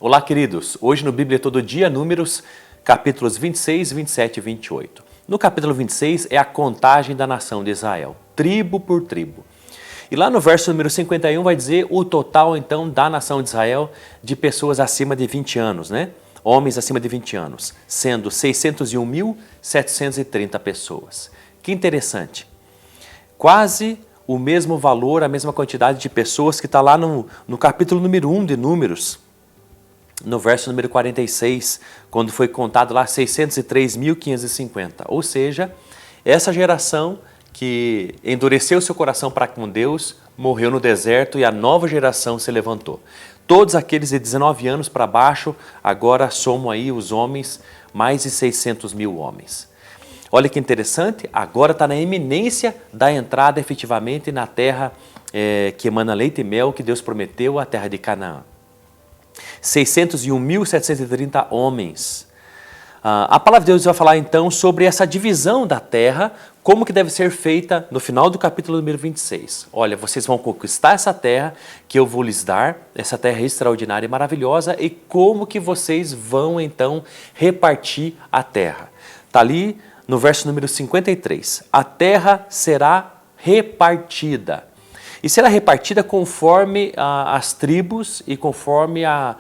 Olá, queridos. Hoje no Bíblia Todo Dia, Números, capítulos 26, 27 e 28. No capítulo 26 é a contagem da nação de Israel, tribo por tribo. E lá no verso número 51 vai dizer o total, então, da nação de Israel de pessoas acima de 20 anos, né? Homens acima de 20 anos, sendo 601.730 pessoas. Que interessante. Quase o mesmo valor, a mesma quantidade de pessoas que está lá no capítulo número 1 de Números, no verso número 46, quando foi contado lá 603.550. Ou seja, essa geração que endureceu seu coração para com Deus, morreu no deserto e a nova geração se levantou. Todos aqueles de 19 anos para baixo, agora somam aí os homens, mais de 600 mil homens. Olha que interessante, agora está na iminência da entrada efetivamente na terra que emana leite e mel, que Deus prometeu, a terra de Canaã. 601.730 homens. A palavra de Deus vai falar então sobre essa divisão da terra, como que deve ser feita no final do capítulo número 26. Olha, vocês vão conquistar essa terra que eu vou lhes dar, essa terra extraordinária e maravilhosa, e como que vocês vão então repartir a terra. Está ali no verso número 53. A terra será repartida. E será repartida conforme as tribos e conforme a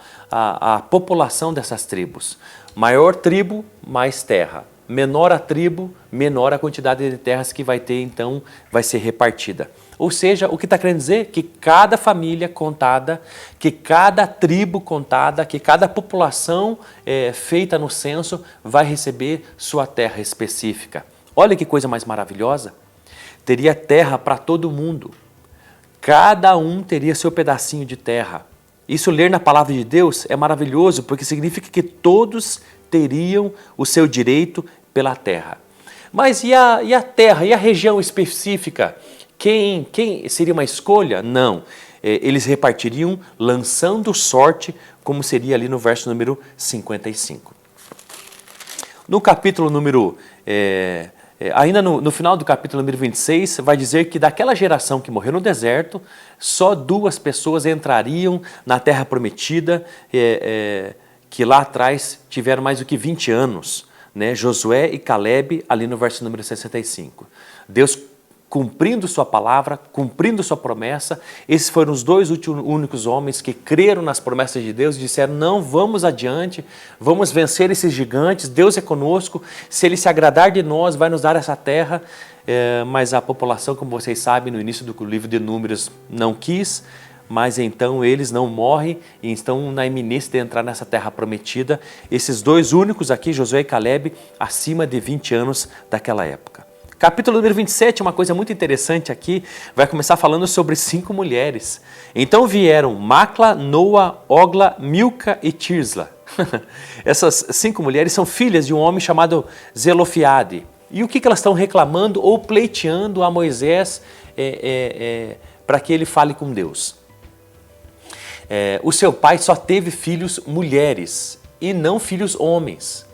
população dessas tribos. Maior tribo, mais terra. Menor a tribo, menor a quantidade de terras que vai ter, então, vai ser repartida. Ou seja, o que está querendo dizer? Que cada família contada, que cada tribo contada, que cada população feita no censo vai receber sua terra específica. Olha que coisa mais maravilhosa. Teria terra para todo mundo. Cada um teria seu pedacinho de terra. Isso, ler na palavra de Deus, é maravilhoso, porque significa que todos teriam o seu direito pela terra. Mas e a terra, e a região específica? Quem seria uma escolha? Não. Eles repartiriam lançando sorte, como seria ali no verso número 55. No capítulo número... ainda no final do capítulo número 26, vai dizer que daquela geração que morreu no deserto, só 2 pessoas entrariam na terra prometida, que lá atrás tiveram mais do que 20 anos, né? Josué e Caleb, ali no verso número 65. Deus cumprindo sua palavra, cumprindo sua promessa, esses foram os 2 únicos homens que creram nas promessas de Deus e disseram, não, vamos adiante, vamos vencer esses gigantes, Deus é conosco, se Ele se agradar de nós, vai nos dar essa terra, mas a população, como vocês sabem, no início do livro de Números não quis, mas então eles não morrem e estão na iminência de entrar nessa terra prometida, esses 2 únicos aqui, Josué e Caleb, acima de 20 anos daquela época. Capítulo número 27, uma coisa muito interessante aqui, vai começar falando sobre 5 mulheres. Então vieram Macla, Noa, Ogla, Milca e Tirzla. Essas 5 mulheres são filhas de um homem chamado Zelofiade. E o que elas estão reclamando ou pleiteando a Moisés para que ele fale com Deus? O seu pai só teve filhos mulheres e não filhos homens.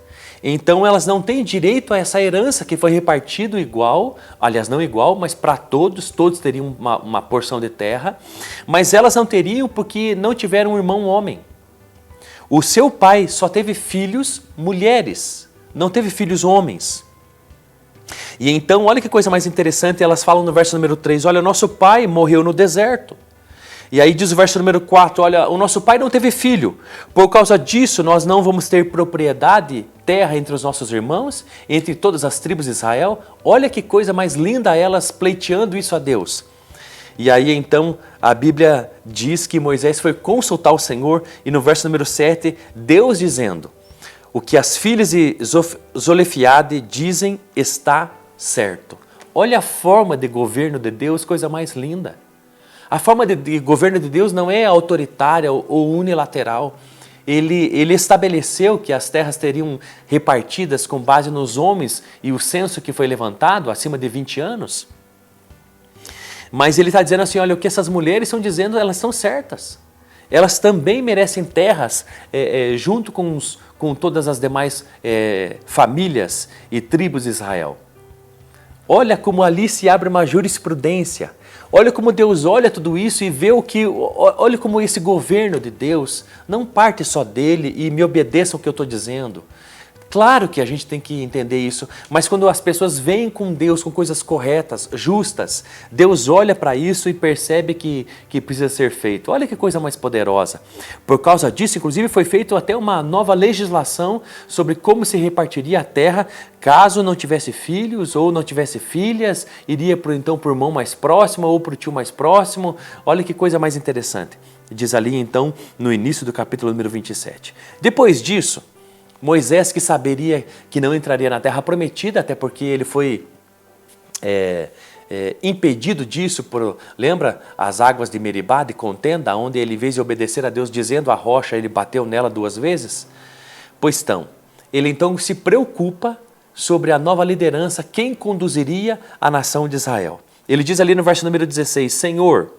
Então elas não têm direito a essa herança que foi repartido igual, aliás não igual, mas para todos teriam uma porção de terra, mas elas não teriam porque não tiveram um irmão homem. O seu pai só teve filhos mulheres, não teve filhos homens. E então olha que coisa mais interessante, elas falam no verso número 3, olha, nosso pai morreu no deserto. E aí diz o verso número 4, olha, o nosso pai não teve filho, por causa disso nós não vamos ter propriedade, terra entre os nossos irmãos, entre todas as tribos de Israel. Olha que coisa mais linda elas pleiteando isso a Deus. E aí então a Bíblia diz que Moisés foi consultar o Senhor e no verso número 7, Deus dizendo, o que as filhas de Zolefiade dizem está certo. Olha a forma de governo de Deus, coisa mais linda. A forma de governo de Deus não é autoritária ou unilateral. Ele estabeleceu que as terras teriam repartidas com base nos homens e o censo que foi levantado, acima de 20 anos. Mas ele está dizendo assim, olha, o que essas mulheres estão dizendo, elas são certas. Elas também merecem terras junto com todas as demais famílias e tribos de Israel. Olha como ali se abre uma jurisprudência. Olha como Deus olha tudo isso e vê olha como esse governo de Deus não parte só dele e me obedeçam o que eu estou dizendo. Claro que a gente tem que entender isso, mas quando as pessoas vêm com Deus com coisas corretas, justas, Deus olha para isso e percebe que precisa ser feito. Olha que coisa mais poderosa. Por causa disso, inclusive, foi feita até uma nova legislação sobre como se repartiria a terra caso não tivesse filhos ou não tivesse filhas, iria então para o irmão mais próximo ou para o tio mais próximo. Olha que coisa mais interessante. Diz ali então no início do capítulo número 27. Depois disso, Moisés, que saberia que não entraria na terra prometida, até porque ele foi impedido disso lembra as águas de Meribá, de contenda, onde ele, em vez de obedecer a Deus dizendo a rocha, ele bateu nela 2 vezes? Pois então, ele então se preocupa sobre a nova liderança, quem conduziria a nação de Israel. Ele diz ali no verso número 16, Senhor,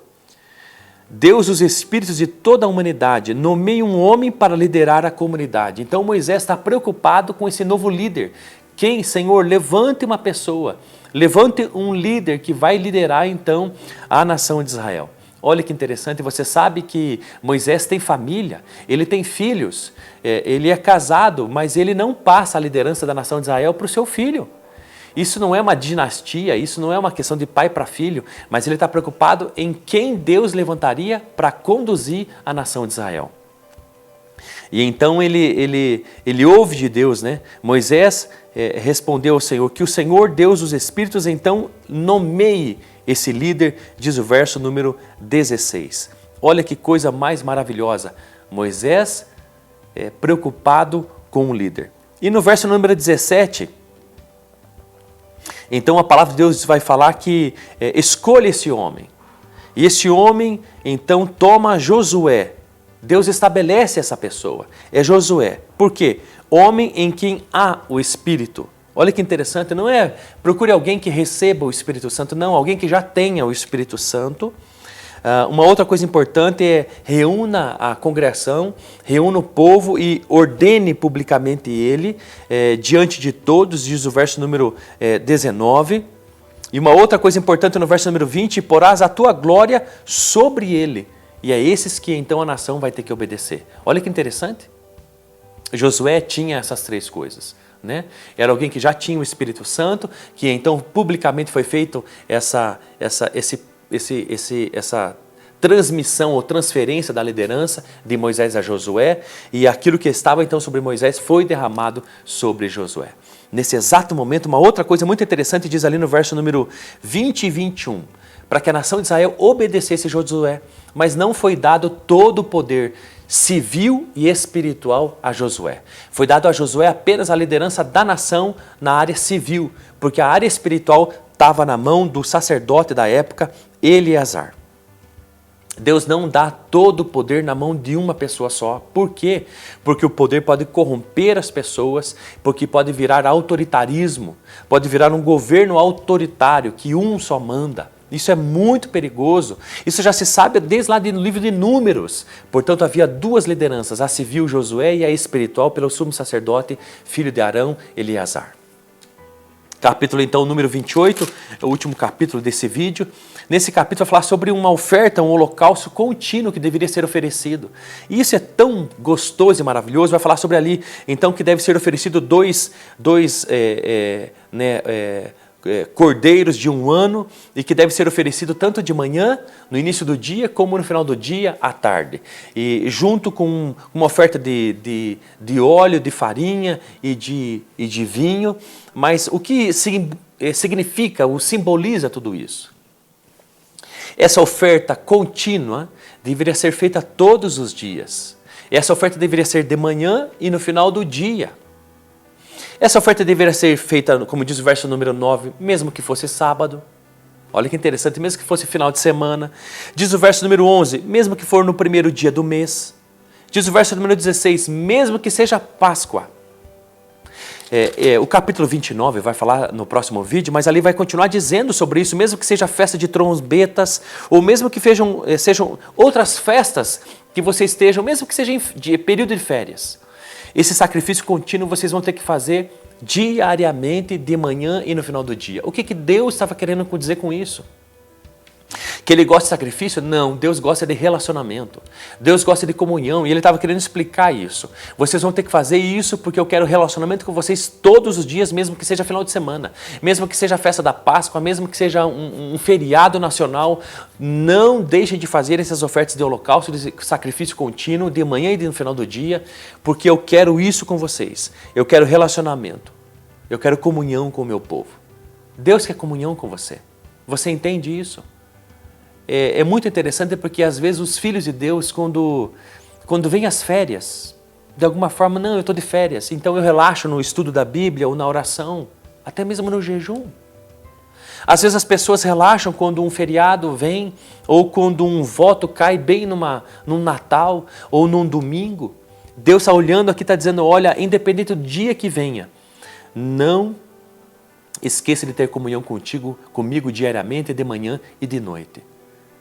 Deus, os espíritos de toda a humanidade, nomeia um homem para liderar a comunidade. Então Moisés está preocupado com esse novo líder. Quem, Senhor, levante uma pessoa, levante um líder que vai liderar então a nação de Israel. Olha que interessante, você sabe que Moisés tem família, ele tem filhos, ele é casado, mas ele não passa a liderança da nação de Israel para o seu filho. Isso não é uma dinastia, isso não é uma questão de pai para filho, mas ele está preocupado em quem Deus levantaria para conduzir a nação de Israel. E então ele ouve de Deus, né? Moisés respondeu ao Senhor, que o Senhor Deus dos Espíritos então nomeie esse líder, diz o verso número 16. Olha que coisa mais maravilhosa, Moisés preocupado com o líder. E no verso número 17... Então a palavra de Deus vai falar que escolha esse homem. E esse homem então toma Josué. Deus estabelece essa pessoa. É Josué. Por quê? Homem em quem há o Espírito. Olha que interessante, não é procure alguém que receba o Espírito Santo, não, alguém que já tenha o Espírito Santo. Uma outra coisa importante é reúna a congregação, reúna o povo e ordene publicamente ele diante de todos, diz o verso número 19. E uma outra coisa importante no verso número 20, porás a tua glória sobre ele. E é esses que então a nação vai ter que obedecer. Olha que interessante. Josué tinha essas 3 coisas. Né? Era alguém que já tinha o Espírito Santo, que então publicamente foi feito essa transmissão ou transferência da liderança de Moisés a Josué, e aquilo que estava então sobre Moisés foi derramado sobre Josué. Nesse exato momento, uma outra coisa muito interessante diz ali no verso número 20 e 21, para que a nação de Israel obedecesse Josué, mas não foi dado todo o poder civil e espiritual a Josué. Foi dado a Josué apenas a liderança da nação na área civil, porque a área espiritual estava na mão do sacerdote da época, Eleazar. Deus não dá todo o poder na mão de uma pessoa só. Por quê? Porque o poder pode corromper as pessoas, porque pode virar autoritarismo, pode virar um governo autoritário que um só manda. Isso é muito perigoso. Isso já se sabe desde lá no livro de Números. Portanto, havia 2 lideranças, a civil Josué e a espiritual pelo sumo sacerdote, filho de Arão, Eleazar. Capítulo então número 28, o último capítulo desse vídeo. Nesse capítulo vai falar sobre uma oferta, um holocausto contínuo que deveria ser oferecido. E isso é tão gostoso e maravilhoso, vai falar sobre ali, então, que deve ser oferecido dois cordeiros de 1 ano, e que deve ser oferecido tanto de manhã, no início do dia, como no final do dia, à tarde. E junto com uma oferta de óleo, de farinha e de vinho. Mas o que significa, o simboliza tudo isso? Essa oferta contínua deveria ser feita todos os dias. Essa oferta deveria ser de manhã e no final do dia. Essa oferta deveria ser feita, como diz o verso número 9, mesmo que fosse sábado. Olha que interessante, mesmo que fosse final de semana. Diz o verso número 11, mesmo que for no primeiro dia do mês. Diz o verso número 16, mesmo que seja Páscoa. O capítulo 29 vai falar no próximo vídeo, mas ali vai continuar dizendo sobre isso, mesmo que seja festa de trombetas, ou mesmo que sejam outras festas que vocês estejam, mesmo que seja de período de férias. Esse sacrifício contínuo vocês vão ter que fazer diariamente, de manhã e no final do dia. O que Deus estava querendo dizer com isso? Que Ele gosta de sacrifício? Não, Deus gosta de relacionamento. Deus gosta de comunhão e Ele estava querendo explicar isso. Vocês vão ter que fazer isso porque eu quero relacionamento com vocês todos os dias, mesmo que seja final de semana, mesmo que seja a festa da Páscoa, mesmo que seja um feriado nacional. Não deixem de fazer essas ofertas de holocausto, de sacrifício contínuo, de manhã e no final do dia, porque eu quero isso com vocês. Eu quero relacionamento. Eu quero comunhão com o meu povo. Deus quer comunhão com você. Você entende isso? É muito interessante porque às vezes os filhos de Deus, quando vêm as férias, de alguma forma, não, eu estou de férias, então eu relaxo no estudo da Bíblia ou na oração, até mesmo no jejum. Às vezes as pessoas relaxam quando um feriado vem ou quando um voto cai bem num Natal ou num domingo. Deus está olhando aqui, está dizendo, olha, independente do dia que venha, não esqueça de ter comunhão comigo diariamente, de manhã e de noite.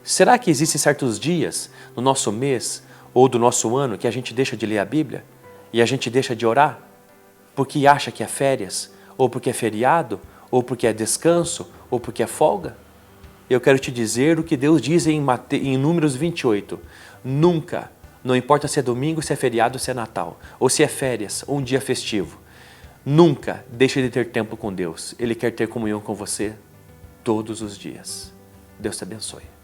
Será que existem certos dias no nosso mês ou do nosso ano que a gente deixa de ler a Bíblia e a gente deixa de orar porque acha que é férias, ou porque é feriado, ou porque é descanso, ou porque é folga? Eu quero te dizer o que Deus diz em Números 28. Nunca, não importa se é domingo, se é feriado, se é Natal, ou se é férias, ou um dia festivo, nunca deixe de ter tempo com Deus. Ele quer ter comunhão com você todos os dias. Deus te abençoe.